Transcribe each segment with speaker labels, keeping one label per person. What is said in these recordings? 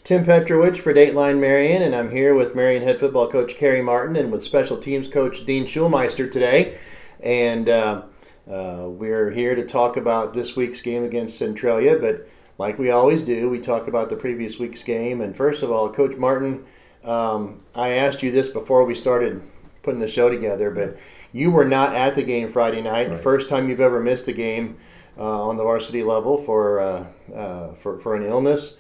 Speaker 1: Tim Petrowich for Dateline Marion, and I'm here with Marion head football coach Kerry Martin and with special teams coach Dean Schulmeister today. And we're here to talk about this week's game against Centralia, but like we always do, we talk about the previous week's game. And first of all, Coach Martin, I asked you this before we started putting the show together, but you were not at the game Friday night.
Speaker 2: Right.
Speaker 1: First time you've ever missed a game on the varsity level for an illness.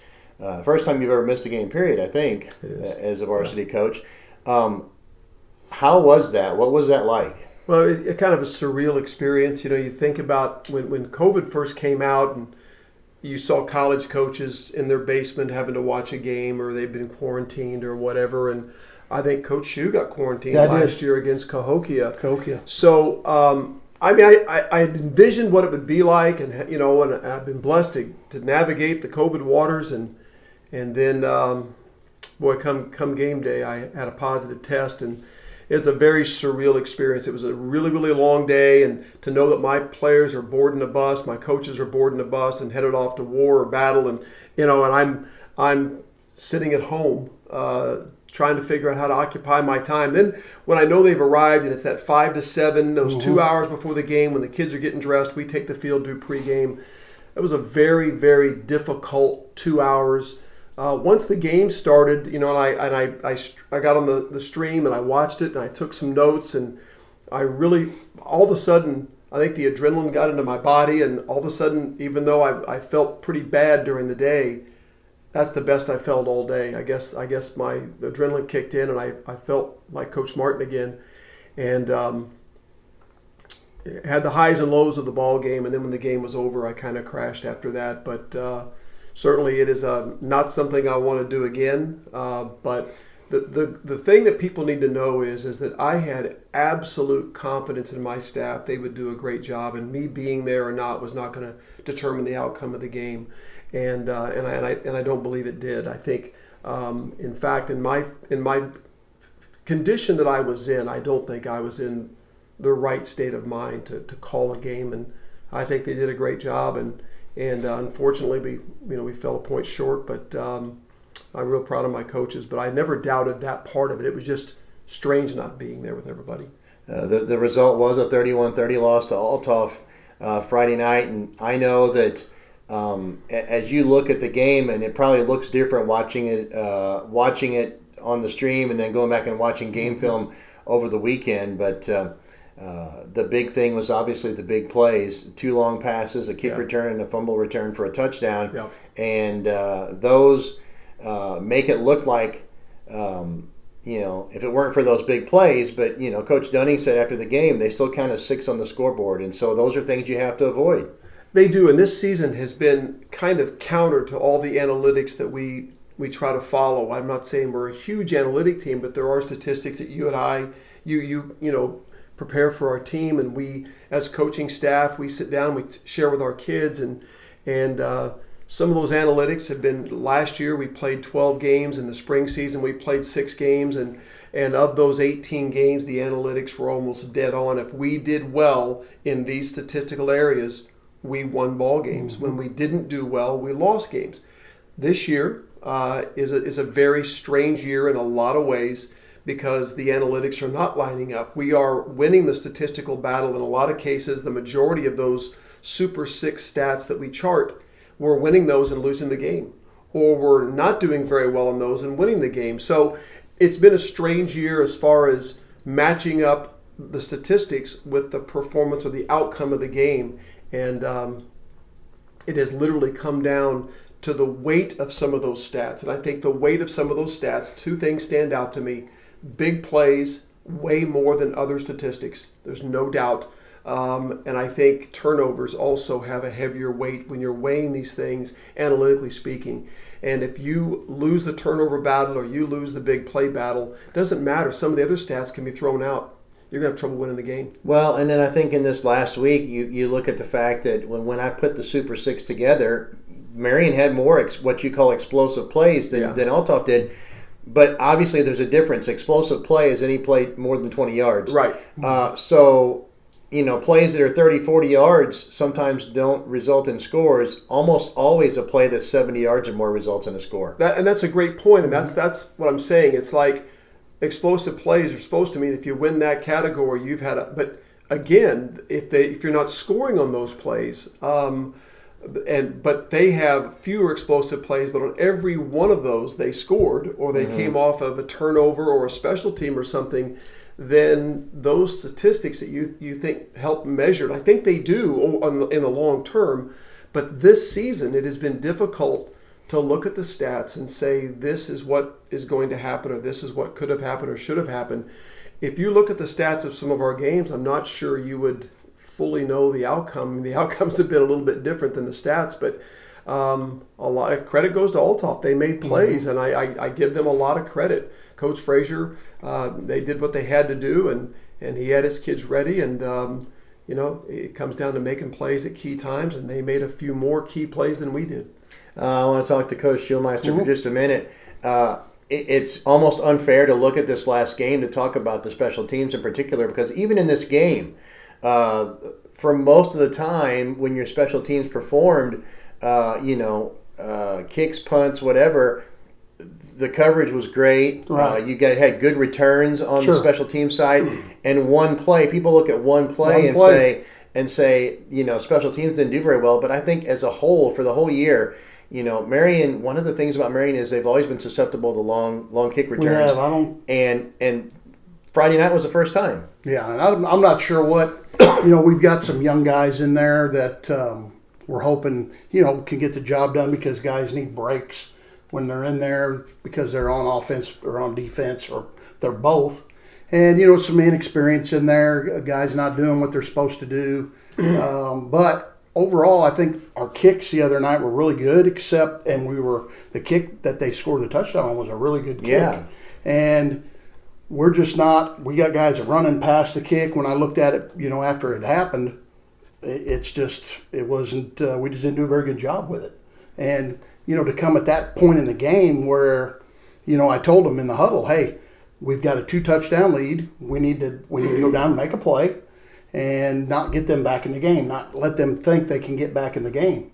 Speaker 1: First time you've ever missed a game, period, I think, as a varsity coach. How was that? What was that like?
Speaker 2: Well, it kind of a surreal experience. You know, you think about when COVID first came out and you saw college coaches in their basement having to watch a game, or they've been quarantined or whatever. And I think Coach Shue got quarantined last year against Cahokia. So, I mean, I had envisioned what it would be like, and and I've been blessed to navigate the COVID waters, and then, come game day, I had a positive test, and it's a very surreal experience. It was a really, really long day, and to know that my players are boarding a bus, my coaches are boarding a bus and headed off to war or battle, and I'm sitting at home trying to figure out how to occupy my time. Then when I know they've arrived and it's that 5 to 7, those 2 hours before the game when the kids are getting dressed, we take the field, do pregame. It was a very, very difficult 2 hours. Once the game started, and I got on the stream and I watched it and I took some notes, and I really, all of a sudden, I think the adrenaline got into my body, and all of a sudden, even though I felt pretty bad during the day, that's the best I felt all day. I guess my adrenaline kicked in, and I felt like Coach Martin again, and had the highs and lows of the ball game. And then when the game was over, I kind of crashed after that. But certainly, it is not something I want to do again. But the thing that people need to know is that I had absolute confidence in my staff. They would do a great job, and me being there or not was not going to determine the outcome of the game. And I don't believe it did. I think, in fact, in my condition that I was in, I don't think I was in the right state of mind to call a game. And I think they did a great job. And unfortunately, we fell a point short. But I'm real proud of my coaches. But I never doubted that part of it. It was just strange not being there with everybody.
Speaker 1: The result was a 31-30 loss to Althoff Friday night, and I know that. As you look at the game, and it probably looks different watching it on the stream and then going back and watching game film over the weekend, but the big thing was obviously the big plays, 2 long passes, a kick return and a fumble return for a touchdown, and those make it look like if it weren't for those big plays, but Coach Dunning said after the game they still counted 6 on the scoreboard, and so those are things you have to avoid.
Speaker 2: They do, and this season has been kind of counter to all the analytics that we try to follow. I'm not saying we're a huge analytic team, but there are statistics that you and I, prepare for our team, and we, as coaching staff, we sit down, we share with our kids, and some of those analytics have been. Last year we played 12 games. In the spring season we played 6 games, and of those 18 games, the analytics were almost dead on. If we did well in these statistical areas, we won ball games. When we didn't do well, we lost games. This year is a very strange year in a lot of ways because the analytics are not lining up. We are winning the statistical battle in a lot of cases. The majority of those Super 6 stats that we chart, we're winning those and losing the game. Or we're not doing very well in those and winning the game. So it's been a strange year as far as matching up the statistics with the performance or the outcome of the game. And it has literally come down to the weight of some of those stats. And I think the weight of some of those stats, 2 things stand out to me. Big plays, way more than other statistics. There's no doubt. And I think turnovers also have a heavier weight when you're weighing these things, analytically speaking. And if you lose the turnover battle or you lose the big play battle, it doesn't matter. Some of the other stats can be thrown out. You're going to have trouble winning the game.
Speaker 1: Well, and then I think in this last week, you look at the fact that when I put the Super 6 together, Marion had more what you call explosive plays than Althoff did. But obviously there's a difference. Explosive play is any play more than 20 yards.
Speaker 2: Right.
Speaker 1: So plays that are 30, 40 yards sometimes don't result in scores. Almost always a play that's 70 yards or more results in a score.
Speaker 2: And that's a great point, and that's what I'm saying. It's like explosive plays are supposed to mean if you win that category, you've had a. But again, if you're not scoring on those plays, but they have fewer explosive plays, but on every one of those they scored or they came off of a turnover or a special team or something, then those statistics that you think help measure, and I think they do in the long term, but this season it has been difficult to look at the stats and say this is what is going to happen or this is what could have happened or should have happened. If you look at the stats of some of our games, I'm not sure you would fully know the outcome. The outcomes have been a little bit different than the stats, but a lot of credit goes to Althoff. They made plays, and I give them a lot of credit. Coach Frazier, they did what they had to do, and he had his kids ready, and it comes down to making plays at key times, and they made a few more key plays than we did.
Speaker 1: I want to talk to Coach Schulmeister for just a minute. It's almost unfair to look at this last game to talk about the special teams in particular, because even in this game, for most of the time when your special teams performed, kicks, punts, whatever, the coverage was great.
Speaker 3: Right.
Speaker 1: You had good returns on the special team side, and one play. People look at one play and say, special teams didn't do very well. But I think as a whole, for the whole year, Marion. One of the things about Marion is they've always been susceptible to long kick returns. And Friday night was the first time.
Speaker 3: Yeah, and I'm not sure what we've got some young guys in there that we're hoping can get the job done, because guys need breaks when they're in there because they're on offense or on defense, or they're both. And some inexperience in there, guys not doing what they're supposed to do. But overall, I think our kicks the other night were really good, the kick that they scored the touchdown on was a really good kick.
Speaker 1: Yeah.
Speaker 3: And we're just not – we got guys that running past the kick. When I looked at it, after it happened, it wasn't we just didn't do a very good job with it. And, to come at that point in the game where, I told them in the huddle, hey, we've got a 2-touchdown lead. We need to go down and make a play and not get them back in the game, not let them think they can get back in the game.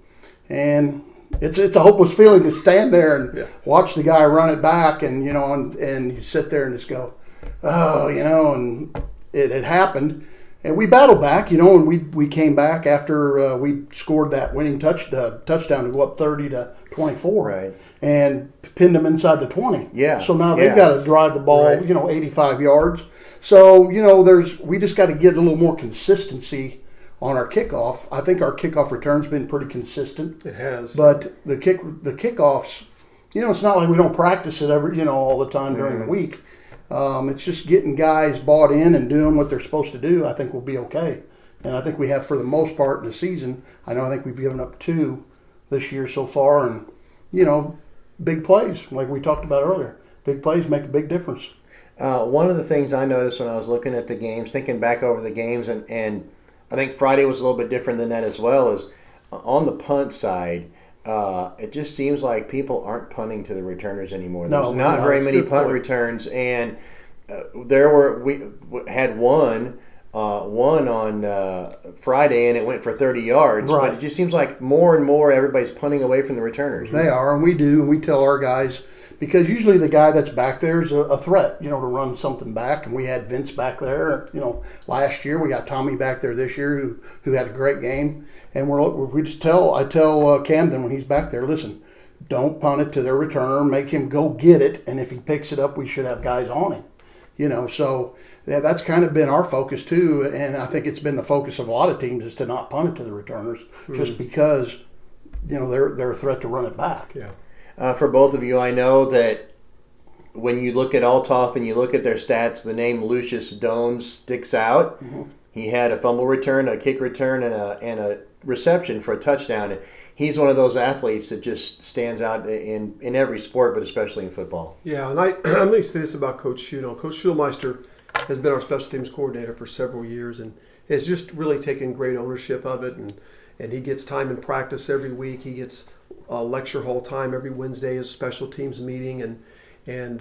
Speaker 3: And it's a hopeless feeling to stand there and watch the guy run it back, and and you sit there and just go, oh, and it had happened. And we battled back, and we came back after we scored that winning touchdown to go up 30-24,
Speaker 1: right,
Speaker 3: and pinned them inside the 20.
Speaker 1: Yeah.
Speaker 3: So now they've got to drive the ball, 85 yards. So we just got to get a little more consistency on our kickoff. I think our kickoff return's been pretty consistent.
Speaker 2: It has.
Speaker 3: But the kickoffs, it's not like we don't practice it all the time during the week. It's just getting guys bought in and doing what they're supposed to do. I think we'll be okay. And I think we have for the most part in the season. I think we've given up 2 this year so far. And, big plays, like we talked about earlier. Big plays make a big difference.
Speaker 1: One of the things I noticed when I was looking at the games, thinking back over the games, and I think Friday was a little bit different than that as well, is on the punt side, it just seems like people aren't punting to the returners anymore. There's not very many punt returns, and we had one on Friday, and it went for 30 yards.
Speaker 3: Right.
Speaker 1: But it just seems like more and more everybody's punting away from the returners.
Speaker 3: They are, and we do, and we tell our guys, because usually the guy that's back there is a threat, to run something back. And we had Vince back there, last year. We got Tommy back there this year who had a great game. And I tell Camden when he's back there, listen, don't punt it to their returner. Make him go get it. And if he picks it up, we should have guys on him. So that's kind of been our focus too. And I think it's been the focus of a lot of teams is to not punt it to the returners just because, they're a threat to run it back.
Speaker 2: Yeah.
Speaker 1: For both of you, I know that when you look at Althoff and you look at their stats, the name Lucius Dones sticks out. Mm-hmm. He had a fumble return, a kick return, and a reception for a touchdown. He's one of those athletes that just stands out in every sport, but especially in football.
Speaker 2: Yeah, and I'm going to say this about Coach Schulmeister. Coach Schulmeister has been our special teams coordinator for several years and has just really taken great ownership of it. And he gets time in practice every week. He gets lecture hall time every Wednesday, his special teams meeting. And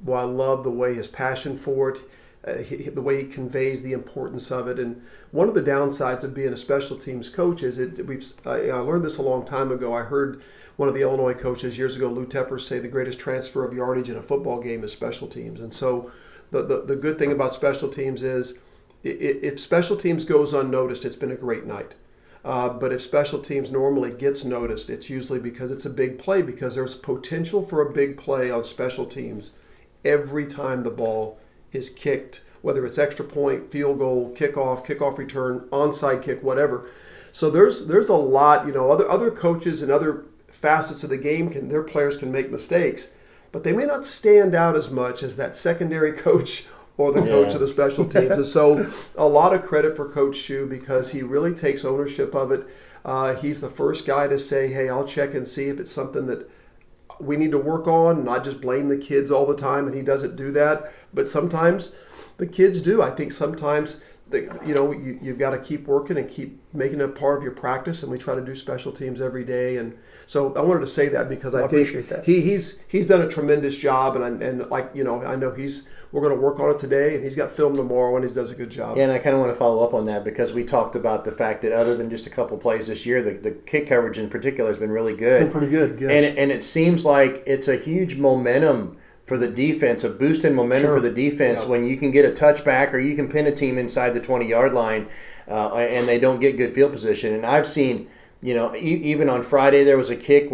Speaker 2: while I love the way his passion for it, the way he conveys the importance of it. And one of the downsides of being a special teams coach is I learned this a long time ago. I heard one of the Illinois coaches years ago, Lou Tepper, say the greatest transfer of yardage in a football game is special teams. And so the good thing about special teams is if special teams goes unnoticed, it's been a great night. But if special teams normally gets noticed, it's usually because it's a big play, because there's potential for a big play on special teams every time the ball is kicked, whether it's extra point, field goal, kickoff return, onside kick, whatever. So there's a lot, other coaches and other facets of the game their players can make mistakes, but they may not stand out as much as that secondary coach or the coach of the special teams. And so a lot of credit for Coach Shue, because he really takes ownership of it. He's the first guy to say, hey, I'll check and see if it's something that we need to work on, not just blame the kids all the time, and he doesn't do that. But sometimes the kids do. I think sometimes you've got to keep working and keep making it a part of your practice, and we try to do special teams every day. And so I wanted to say that because I think he's done a tremendous job, and I know we're going to work on it today, and he's got film tomorrow, and he does a good job.
Speaker 1: Yeah, and I kind of want to follow up on that because we talked about the fact that other than just a couple plays this year, the kick coverage in particular has been really good.
Speaker 3: Been pretty good, yes.
Speaker 1: And it seems like it's a huge momentum for the defense, a boost in momentum for the defense when you can get a touchback or you can pin a team inside the 20-yard line and they don't get good field position. And I've seen, even on Friday there was a kick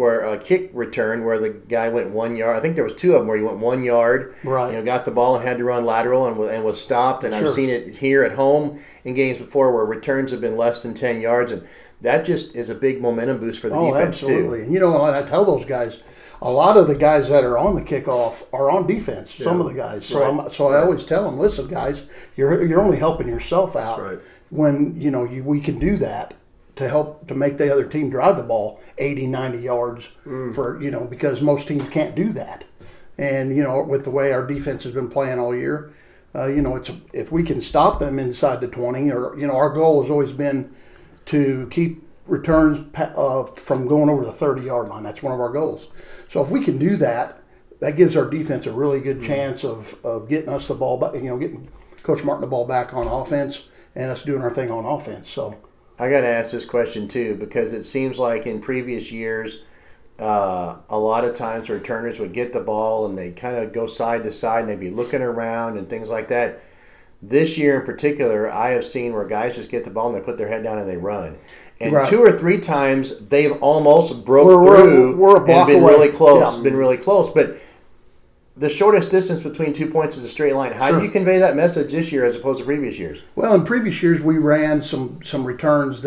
Speaker 1: return where the guy went 1 yard. I think there was two of them where he went 1 yard,
Speaker 3: right?
Speaker 1: Got the ball and had to run lateral and was stopped. And I've seen it here at home in games before where returns have been less than 10 yards. And that just is a big momentum boost for the defense
Speaker 3: absolutely.
Speaker 1: too.
Speaker 3: And I tell those guys, a lot of the guys that are on the kickoff are on defense. Some of the guys. So I always tell them, listen, guys, you're only helping yourself out when we can do that to help to make the other team drive the ball 80, 90 yards for because most teams can't do that. And with the way our defense has been playing all year, if we can stop them inside the 20, or our goal has always been to keep returns from going over the 30-yard line. That's one of our goals. So if we can do that, that gives our defense a really good chance of getting us the ball back, getting Coach Martin the ball back on offense and us doing our thing on offense. So
Speaker 1: I got to ask this question too, because it seems like in previous years, a lot of times returners would get the ball and they kind of go side to side and they'd be looking around and things like that. This year in particular, I have seen where guys just get the ball and they put their head down and they run. And 2 or 3 times they've almost broke through and been really close. Been really close. But the shortest distance between 2 points is a straight line. How do you convey that message this year as opposed to previous years?
Speaker 3: Well, in previous years we ran some returns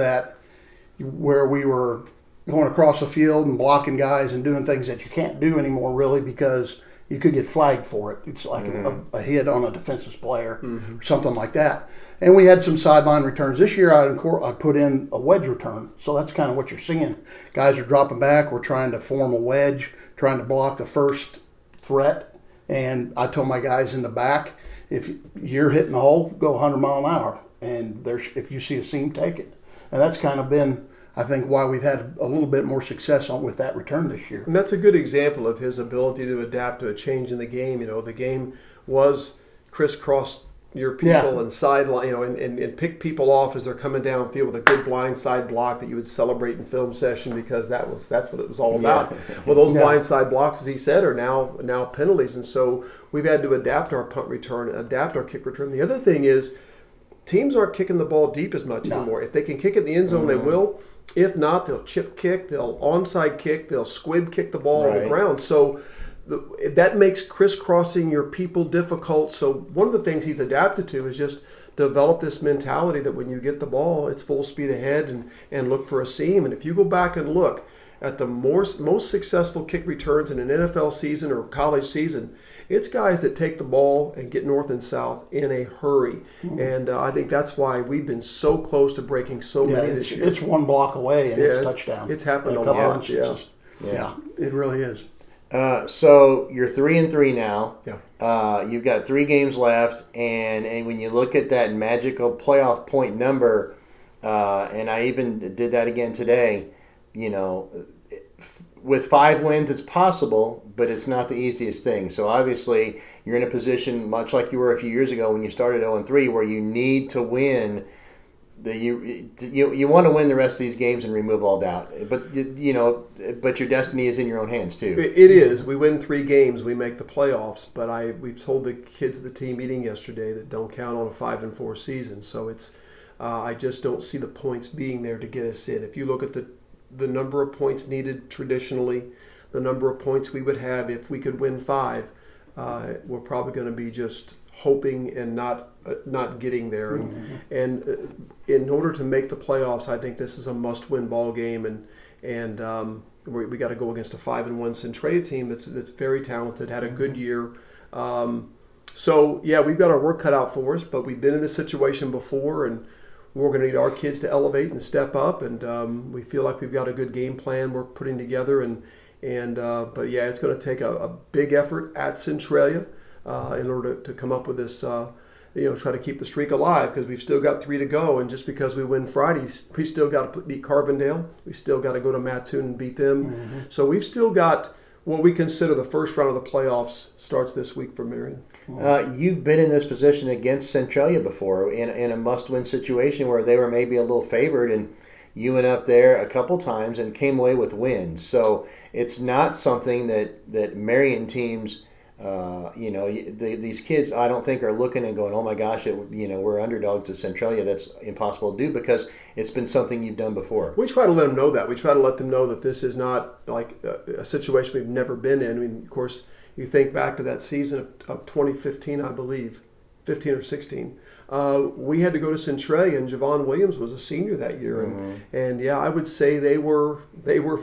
Speaker 3: where we were going across the field and blocking guys and doing things that you can't do anymore really because you could get flagged for it. It's like a hit on a defensive player or something like that. And we had some sideline returns. This year I put in a wedge return. So that's kind of what you're seeing. Guys are dropping back. We're trying to form a wedge, trying to block the first threat. And I told my guys in the back, if you're hitting the hole, go 100 mile an hour. And if you see a seam, take it. And that's kind of been, I think, why we've had a little bit more success with that return this year.
Speaker 2: And that's a good example of his ability to adapt to a change in the game. The game was crisscross your people and sideline, and pick people off as they're coming downfield with a good blind side block that you would celebrate in film session because that's what it was all about. Well, those blind side blocks, as he said, are now penalties, and so we've had to adapt our punt return, adapt our kick return. The other thing is teams aren't kicking the ball deep as much anymore. If they can kick it in the end zone, they will. If not, they'll chip kick, they'll onside kick, they'll squib kick the ball on the ground. So that makes crisscrossing your people difficult. So one of the things he's adapted to is just develop this mentality that when you get the ball, it's full speed ahead and look for a seam. And if you go back and look at the most successful kick returns in an NFL season or college season, it's guys that take the ball and get north and south in a hurry. And I think that's why we've been so close to breaking so many this year.
Speaker 3: It's one block away and it's touchdown.
Speaker 2: It's happened a
Speaker 3: couple
Speaker 2: lot.
Speaker 3: instances. Yeah, it really is.
Speaker 1: So you're 3-3 now.
Speaker 2: Yeah.
Speaker 1: You've got 3 games left, and when you look at that magical playoff point number, and I even did that again today. With 5 wins, it's possible, but it's not the easiest thing. So obviously, you're in a position much like you were a few years ago when you started 0-3, where you need to win. You want to win the rest of these games and remove all doubt, but but your destiny is in your own hands too.
Speaker 2: It is. We win 3 games, we make the playoffs. But we've told the kids at the team meeting yesterday that don't count on a 5-4 season. So it's I just don't see the points being there to get us in. If you look at the number of points needed traditionally, the number of points we would have if we could win 5, we're probably going to be just hoping and not getting there. And in order to make the playoffs, I think this is a must-win ball game, and we got to go against a 5-1 Centralia team that's very talented, had a good year. So yeah, we've got our work cut out for us, but we've been in this situation before, and we're going to need our kids to elevate and step up, and we feel like we've got a good game plan we're putting together, but yeah, it's going to take a big effort at Centralia in order to come up with this, try to keep the streak alive, because we've still got 3 to go. And just because we win Friday, we still got to beat Carbondale. We still got to go to Mattoon and beat them. So we've still got what we consider the first round of the playoffs starts this week for Marion.
Speaker 1: You've been in this position against Centralia before in a must-win situation where they were maybe a little favored, and you went up there a couple times and came away with wins. So it's not something that Marion teams, these kids, I don't think are looking and going, oh my gosh, we're underdogs to Centralia. That's impossible to do, because it's been something you've done before.
Speaker 2: We try to let them know that. We try to let them know that this is not like a situation we've never been in. I mean, of course, you think back to that season of 2015, I believe, 15 or 16. We had to go to Centralia, and Javon Williams was a senior that year, and yeah, I would say they were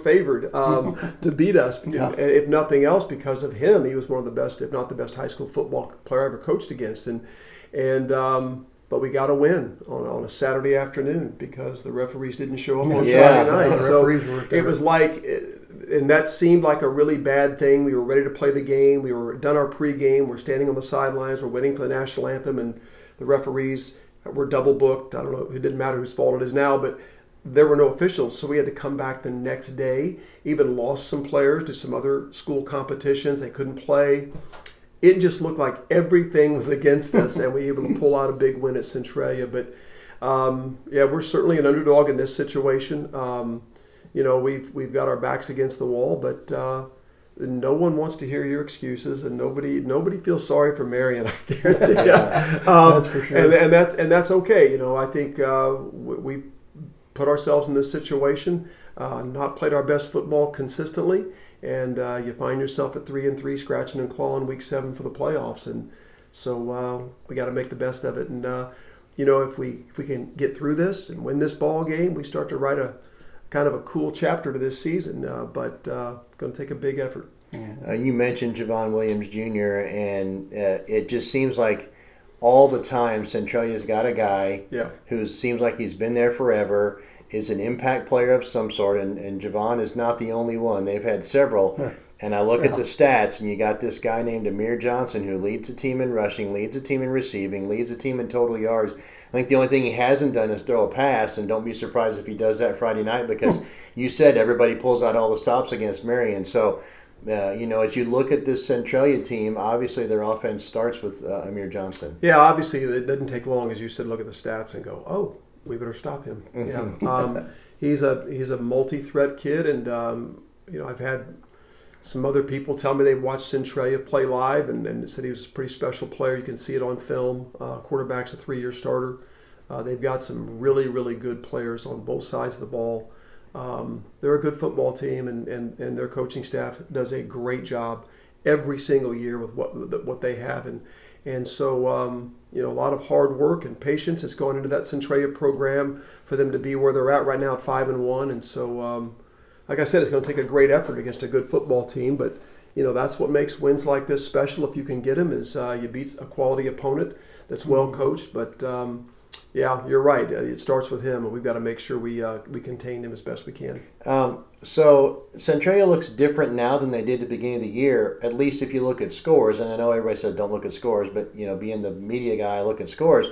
Speaker 2: favored to beat us, if nothing else, because of him. He was one of the best, if not the best, high school football player I ever coached against, but we got a win on a Saturday afternoon because the referees didn't show up on Friday night. So it was like, and that seemed like a really bad thing. We were ready to play the game. We were done our pregame. We're standing on the sidelines. We're waiting for the national anthem, and the referees were double booked. I don't know. It didn't matter whose fault it is now, but there were no officials. So we had to come back the next day, even lost some players to some other school competitions. They couldn't play. It just looked like everything was against us, and we were able to pull out a big win at Centralia. But we're certainly an underdog in this situation. We've got our backs against the wall, but no one wants to hear your excuses, and nobody feels sorry for Marion, I guarantee you.
Speaker 3: That's for sure.
Speaker 2: And that's okay. I think we put ourselves in this situation, not played our best football consistently, and you find yourself at 3-3, scratching and clawing week 7 for the playoffs. And so we got to make the best of it. And if we can get through this and win this ball game, we start to write a kind of a cool chapter to this season, but going to take a big effort.
Speaker 1: You mentioned Javon Williams Jr., and it just seems like all the time Centralia's got a guy who seems like he's been there forever, is an impact player of some sort, and Javon is not the only one. They've had several. And I look at the stats, and you got this guy named Amir Johnson who leads the team in rushing, leads the team in receiving, leads the team in total yards. I think the only thing he hasn't done is throw a pass, and don't be surprised if he does that Friday night, because you said everybody pulls out all the stops against Marion. So, as you look at this Centralia team, obviously their offense starts with Amir Johnson.
Speaker 2: Yeah, obviously it doesn't take long, as you said, look at the stats and go, oh, we better stop him. Yeah, he's a multi-threat kid, and I've had some other people tell me they watched Centralia play live and said he was a pretty special player. You can see it on film. Quarterback's a 3-year starter. They've got some really, really good players on both sides of the ball. They're a good football team, and their coaching staff does a great job every single year with what they have. And so, a lot of hard work and patience has gone into that Centralia program for them to be where they're at right now at 5-1. And so, like I said, it's going to take a great effort against a good football team, but that's what makes wins like this special. If you can get them, is you beat a quality opponent that's well coached. But you're right. It starts with him, and we've got to make sure we contain him as best we can.
Speaker 1: So Centralia looks different now than they did at the beginning of the year, at least if you look at scores. And I know everybody said don't look at scores, but being the media guy, I look at scores.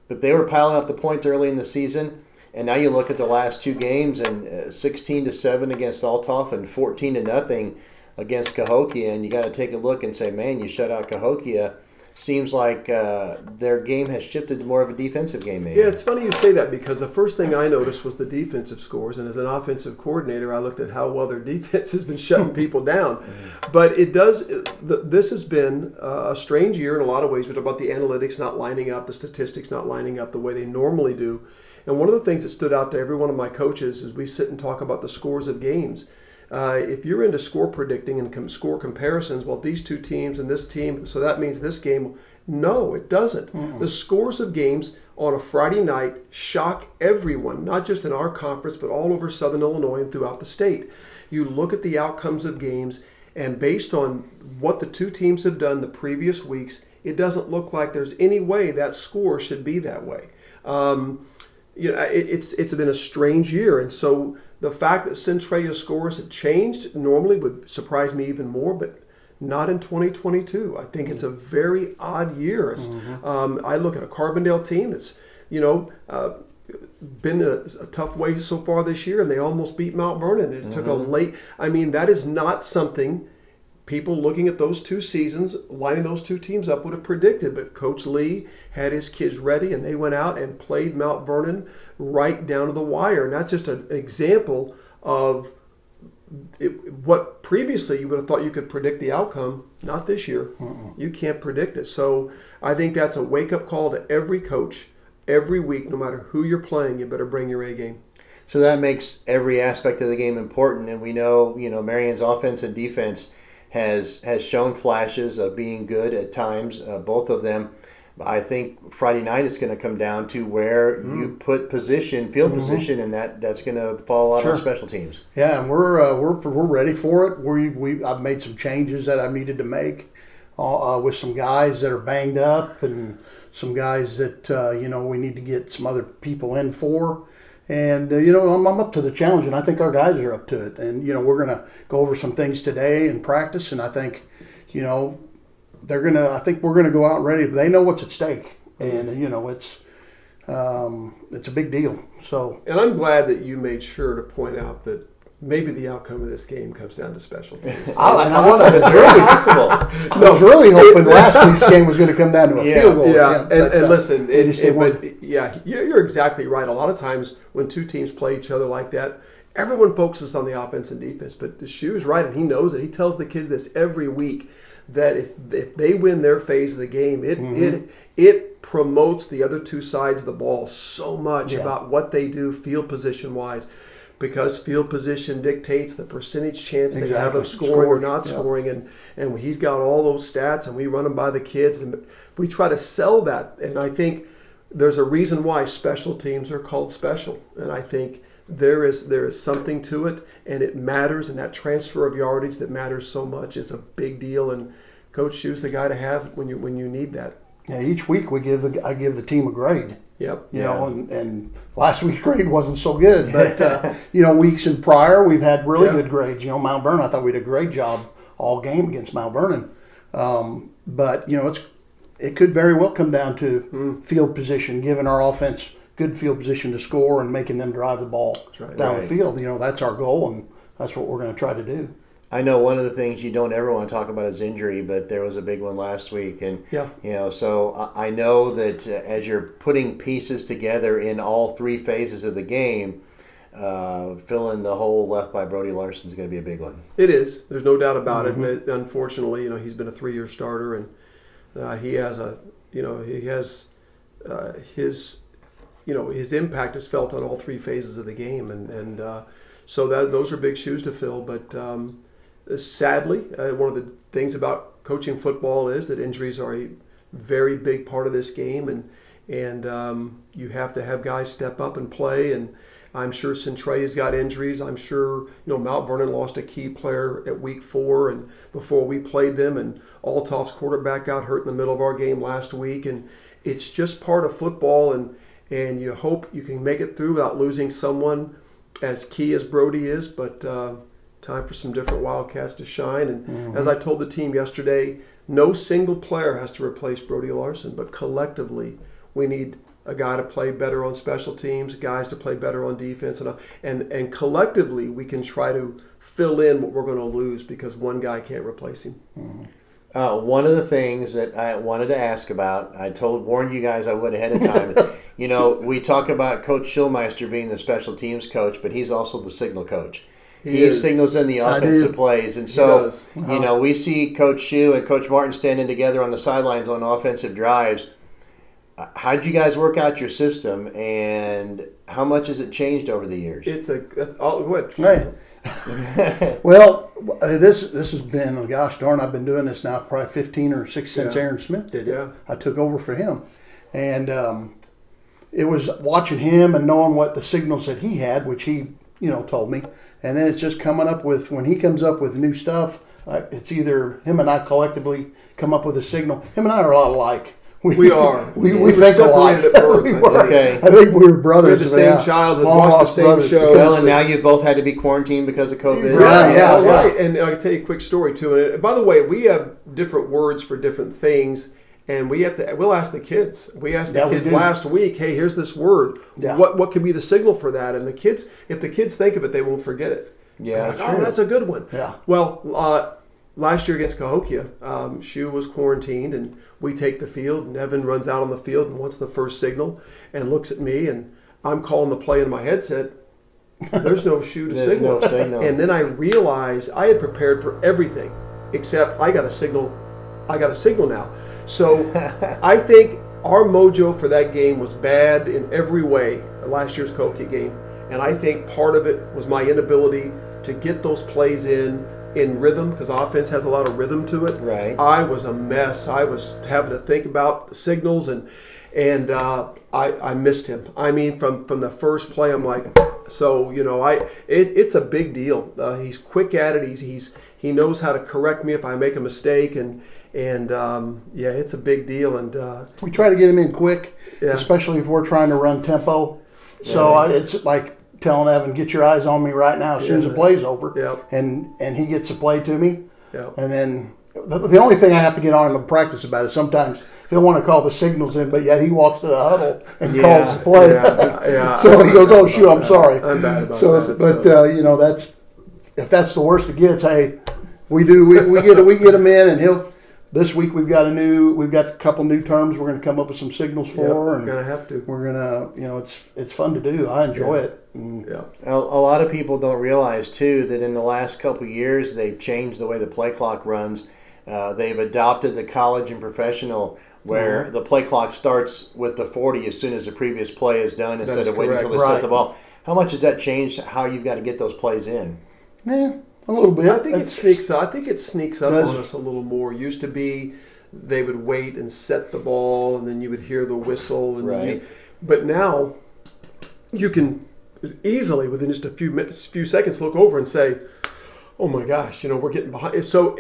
Speaker 1: But they were piling up the points early in the season. And now you look at the last 2 games, and 16-7 against Althoff and 14-0 against Cahokia, and you got to take a look and say, man, you shut out Cahokia. Seems like their game has shifted to more of a defensive game, maybe.
Speaker 2: Yeah, it's funny you say that because the first thing I noticed was the defensive scores, and as an offensive coordinator, I looked at how well their defense has been shutting people down. But it does. This has been a strange year in a lot of ways. We talk about the analytics not lining up, the statistics not lining up the way they normally do. And one of the things that stood out to every one of my coaches is we sit and talk about the scores of games. If you're into score predicting and score comparisons, well, these two teams and this team, so that means this game. No, it doesn't. Mm-hmm. The scores of games on a Friday night shock everyone, not just in our conference, but all over Southern Illinois and throughout the state. You look at the outcomes of games, and based on what the two teams have done the previous weeks, it doesn't look like there's any way that score should be that way. It's been a strange year, and so the fact that Centralia's scores have changed normally would surprise me even more, but not in 2022. I think it's a very odd year. I look at a Carbondale team that's, been a tough way so far this year, and they almost beat Mount Vernon. It took a late. That is not something people looking at those two seasons, lining those two teams up, would have predicted. But Coach Lee had his kids ready, and they went out and played Mount Vernon right down to the wire. And that's just an example of what previously you would have thought you could predict the outcome. Not this year. You can't predict it. So I think that's a wake-up call to every coach. Every week, no matter who you're playing, you better bring your A game.
Speaker 1: So that makes every aspect of the game important. And we know, Marion's offense and defense has shown flashes of being good at times, both of them. I think Friday night it's going to come down to where you put field position, and that's going to fall out on special teams.
Speaker 3: Yeah, and we're ready for it. I've made some changes that I needed to make with some guys that are banged up and some guys that we need to get some other people in for. And, I'm up to the challenge, and I think our guys are up to it. And, we're going to go over some things today in practice, and I think, I think we're going to go out ready. They know what's at stake, and, it's a big deal. So,
Speaker 2: and I'm glad that you made sure to point out that maybe the outcome of this game comes down to special teams.
Speaker 3: I was really hoping last week's game was going to come down to a field goal attempt.
Speaker 2: And listen, you're exactly right. A lot of times when two teams play each other like that, everyone focuses on the offense and defense. But the Shoe's right, and he knows it. He tells the kids this every week, that if they win their phase of the game, it promotes the other two sides of the ball so much about what they do field position-wise. Because field position dictates the percentage chance they have of scoring or not scoring. And he's got all those stats, and we run them by the kids. And we try to sell that. And I think there's a reason why special teams are called special. And I think there is something to it, and it matters. And that transfer of yardage that matters so much is a big deal. And Coach Shue's the guy to have when you need that.
Speaker 3: Yeah, each week I give the team a grade.
Speaker 2: Yep.
Speaker 3: And last week's grade wasn't so good, but weeks in prior we've had really good grades. Mount Vernon, I thought we did a great job all game against Mount Vernon, but it could very well come down to field position, giving our offense good field position to score and making them drive the ball down the field. That's our goal, and that's what we're going to try to do.
Speaker 1: I know one of the things you don't ever want to talk about is injury, but there was a big one last week. And, so I know that as you're putting pieces together in all three phases of the game, filling the hole left by Brody Larson is going to be a big one.
Speaker 2: It is. There's no doubt about it. But unfortunately, he's been a 3-year starter, and he has his impact is felt on all three phases of the game. And so those are big shoes to fill. But sadly, one of the things about coaching football is that injuries are a very big part of this game, and you have to have guys step up and play. And I'm sure Centralia's got injuries. I'm sure Mount Vernon lost a key player at week 4, and before we played them, and Althoff's quarterback got hurt in the middle of our game last week. And it's just part of football, and you hope you can make it through without losing someone as key as Brody is, but time for some different Wildcats to shine. And as I told the team yesterday, no single player has to replace Brody Larson, but collectively we need a guy to play better on special teams, guys to play better on defense, and collectively we can try to fill in what we're going to lose because one guy can't replace him.
Speaker 3: Mm-hmm.
Speaker 1: One of the things that I wanted to ask about, warned you guys I would ahead of time. We talk about Coach Schulmeister being the special teams coach, but he's also the signal coach. He signals in the offensive plays. And so, we see Coach Shu and Coach Martin standing together on the sidelines on offensive drives. How did you guys work out your system, and how much has it changed over the years?
Speaker 2: Go ahead.
Speaker 3: Hey. Well, this has been, gosh darn, I've been doing this now probably 15 or 16 since Aaron Smith did it.
Speaker 2: Yeah.
Speaker 3: I took over for him. And it was watching him and knowing what the signals that he had, which he, told me. And then it's just coming up with, when he comes up with new stuff, it's either him and I collectively come up with a signal. Him and I are a lot alike.
Speaker 2: We are.
Speaker 3: We think alike.
Speaker 2: At birth,
Speaker 3: I think we were brothers.
Speaker 2: We had the same childhood, watched the same shows.
Speaker 1: Well, and now you've both had to be quarantined because of COVID.
Speaker 2: Right. And I can tell you a quick story too. And by the way, we have different words for different things, and we'll ask the kids. We asked the kids last week, hey, here's this word. Yeah. What could be the signal for that? And the kids, if the kids think of it, they won't forget it.
Speaker 1: Yeah,
Speaker 2: oh, that's a good one.
Speaker 3: Yeah.
Speaker 2: Well, last year against Cahokia, Shu was quarantined, and we take the field, and Evan runs out on the field and wants the first signal and looks at me, and I'm calling the play in my headset. There's no Shu to signal.
Speaker 1: No signal.
Speaker 2: And then I realized I had prepared for everything except I got a signal now. So I think our mojo for that game was bad in every way, last year's Cahokia game. And I think part of it was my inability to get those plays in rhythm, because offense has a lot of rhythm to it.
Speaker 1: Right.
Speaker 2: I was a mess. I was having to think about the signals, and I missed him. I mean, from the first play, I'm like, so it's a big deal. He's quick at it. He knows how to correct me if I make a mistake, and it's a big deal. And
Speaker 3: we try to get him in quick, especially if we're trying to run tempo. So it's like telling Evan, get your eyes on me right now as soon as the play's over.
Speaker 2: Yep.
Speaker 3: And he gets the play to me.
Speaker 2: Yep.
Speaker 3: And then the only thing I have to get on him to practice about is sometimes he'll want to call the signals in, but yet he walks to the huddle and calls the play. So he goes, oh, shoot, I'm sorry.
Speaker 2: I'm bad about
Speaker 3: that. But, that's if that's the worst it gets, hey, we get him in, and this week we've got a couple new terms we're going to come up with some signals for.
Speaker 2: We're going to have to.
Speaker 3: We're going to, it's fun to do. I enjoy it.
Speaker 1: A lot of people don't realize, too, that in the last couple of years they've changed the way the play clock runs. They've adopted the college and professional where the play clock starts with the 40 as soon as the previous play is done instead of waiting until they set the ball. How much has that changed how you've got to get those plays in?
Speaker 3: Yeah. A little bit.
Speaker 2: I think it sneaks up on us a little more. Used to be they would wait and set the ball, and then you would hear the whistle. And but now you can easily, within just a few seconds, look over and say, "Oh my gosh, we're getting behind." So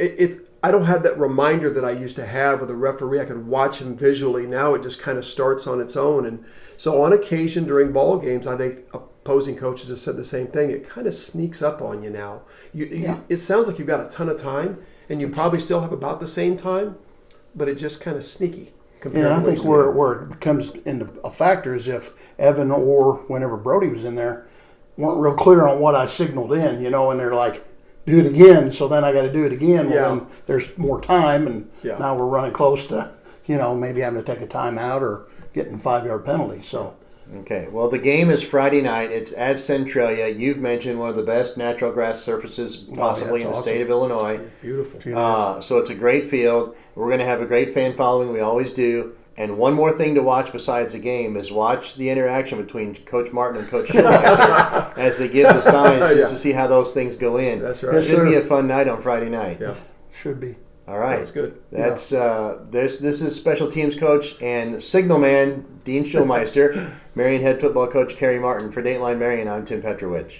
Speaker 2: I don't have that reminder that I used to have with a referee. I could watch him visually. Now it just kind of starts on its own. And so on occasion during ball games, I think opposing coaches have said the same thing. It kind of sneaks up on you now. It sounds like you've got a ton of time, and you probably still have about the same time, but it just kind of sneaky.
Speaker 3: And I think where it becomes into a factor is if Evan or whenever Brody was in there weren't real clear on what I signaled in, and they're like, do it again, so then I got to do it again. Well, then there's more time, and now we're running close to, maybe having to take a timeout or getting a 5-yard penalty. So.
Speaker 1: Okay, well, the game is Friday night. It's at Centralia. You've mentioned one of the best natural grass surfaces possibly in the state of Illinois.
Speaker 2: Beautiful.
Speaker 1: So it's a great field. We're going to have a great fan following. We always do. And one more thing to watch besides the game is watch the interaction between Coach Martin and Coach Schulmeister as they give the signs just to see how those things go in.
Speaker 2: That's right.
Speaker 1: It should be a fun night on Friday night.
Speaker 2: Yeah,
Speaker 3: should be.
Speaker 1: All right.
Speaker 2: That's good.
Speaker 1: That's this is special teams coach and signal man Dean Schulmeister, Marion head football coach Kerry Martin. For Dateline Marion, I'm Tim Petrowich.